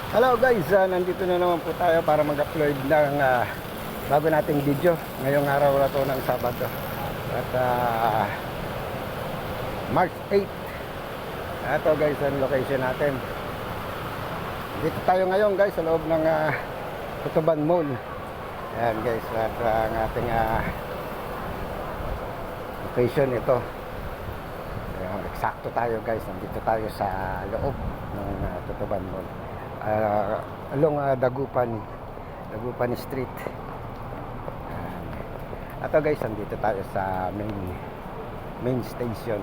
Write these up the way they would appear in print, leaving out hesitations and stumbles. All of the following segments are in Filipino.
Hello guys, nandito na naman po tayo para mag-upload ng bago nating video ngayong araw na to ng Sabado at March 8. Ito guys ang location natin. Dito tayo ngayon guys sa loob ng Tutuban Mall. Ayan guys, at ang ating location ito. Ayan, eksakto tayo guys, nandito tayo sa loob ng Tutuban Mall. Along Dagupan Street. Ato guys, nandito tayo sa main station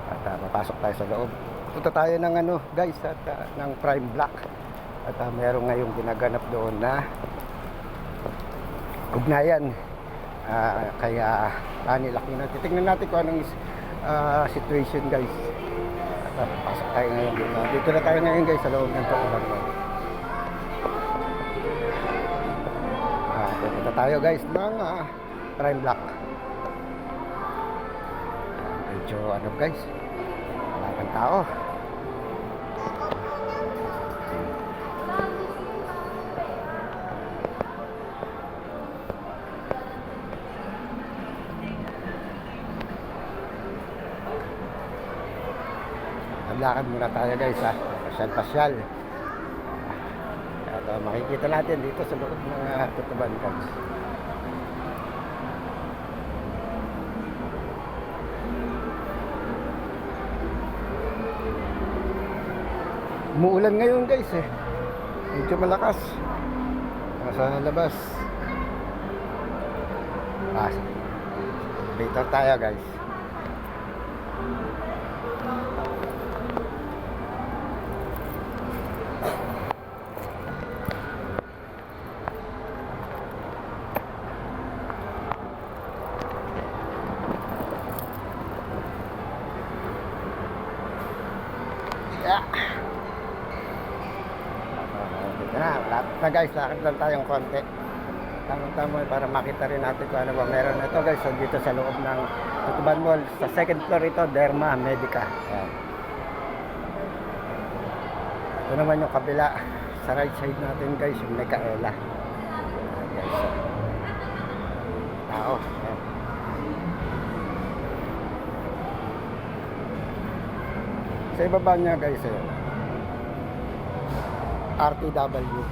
at papasok tayo sa loob. Punta tayo ng guys at ng Prime Block at meron ngayong ginaganap doon na ugnayan kaya nilaki na. Titingnan natin kung anong situation guys. Pasok tayo ngayon dito. Dito na tayo ngayon guys sa loob ng Tutuban Mall. Punta tayo guys ng Prime Block. Medyo guys, wala kang tao. Lakad muna tayo guys pasyal at makikita natin dito sa loob ng Tutuban guys. Umuulan ngayon guys medyo malakas nasa labas. Dito tayo guys. Na guys, lakad lang tayong konti. Tama para makita rin natin kung ano ba meron ito guys. So, dito sa loob ng Tutuban Mall, sa second floor ito, Derma Medica. Ayan. Ito naman yung kabila sa right side natin guys, yung Micaela. Ayan, guys. Tao. Ayan. Sa ibaba niya guys, RTW.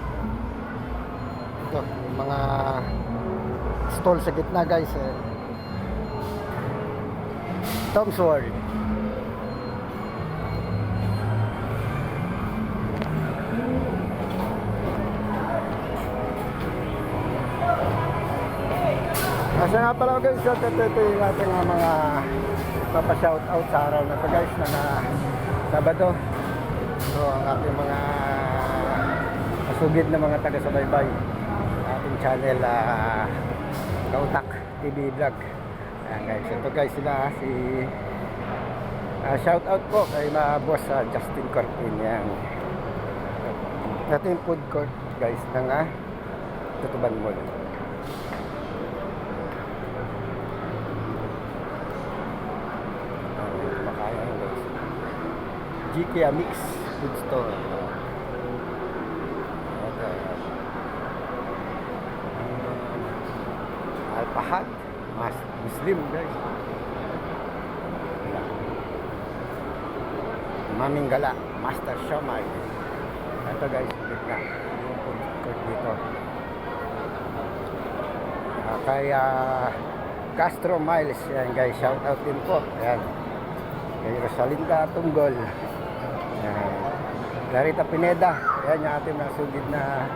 Ito, yung mga stall sa gitna guys. Tom's World. Kasi nga pala guys, ito yung ating mga papashoutout sa araw na ito guys na Sabado. So ang ating mga masugid na mga taga-subaybay ating channel Kautak TV Vlog. Ayan guys, ito guys sila si shout out po kay boss Justin Corpin. Yan ito yung food court guys ng Tutuban Mall. Makain guys, GK Mix Food Store. Alpahat Muslim guys. Maming Gala Master Shomai. Ito guys, gitna yung food court dito. Kaya Castro Miles, yan guys, shout out din po. Ayan, kay Rosalinda Tunggol, ayan, Clarita Pineda. Ayan yung ating nasugid na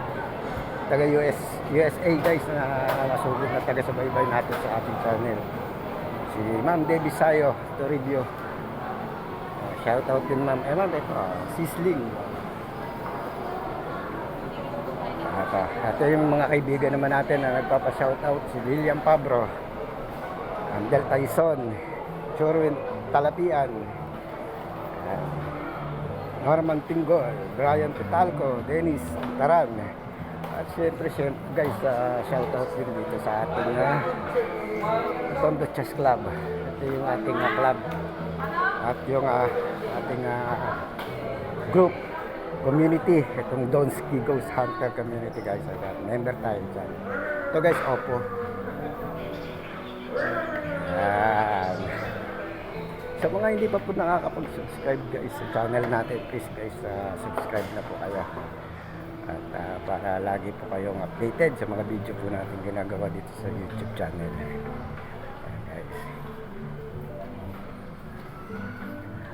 taga USA guys na nasugid na taga subaybay natin sa ating channel. Si Ma'am Debbie Sayo Toribio, shout out din ma'am. Ma'am, ito Sisling. Ito yung mga kaibigan naman natin na nagpapa-shout out. Si William Pabro, Angel Tyson, Chorwin Talapian, Norman Tinggol, Brian Pitalco, Dennis Taran. At syempre guys, shout out din dito sa ating Tondo Chess Club. Ito yung ating club at yung ating group community, itong Donski Ghost Hunter community guys. Ayan, member tayo dyan. Ito guys, Oppo. Ayan. Sa mga hindi pa po nakakapag-subscribe guys sa channel natin, please guys, subscribe na po kayo. At para lagi po kayong updated sa mga video po natin ginagawa dito sa YouTube channel. Ayan guys.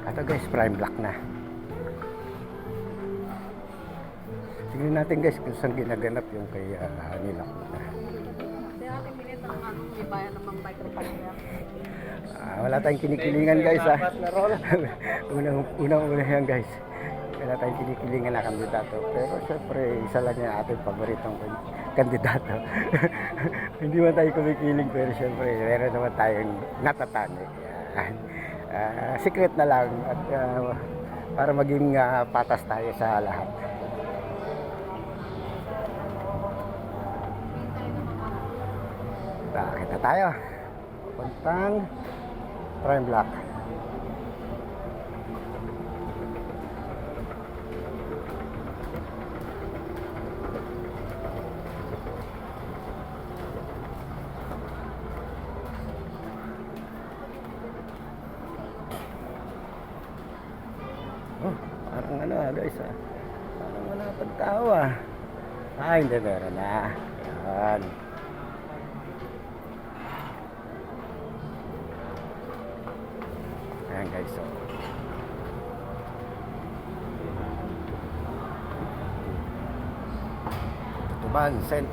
Ito guys, prime black na. Tingnan natin guys kung saan ginaganap yung kay Hanilak na. Kasi ating minit ang may bayan namang microphone niya. Wala tayong kinikilingan guys unang-una yan guys. Wala tayong kinikilingan na kandidato. Pero syempre isa lang yung ating paboritong kandidato. Hindi man tayo kumikiling pero syempre meron naman tayong natatani. Secret na lang at para maging patas tayo sa lahat. Kita tayo. Puntang prime black. Parang ano guys parang wala pang tao hindi meron na. Yan. Ayan guys, so Tutuban Center.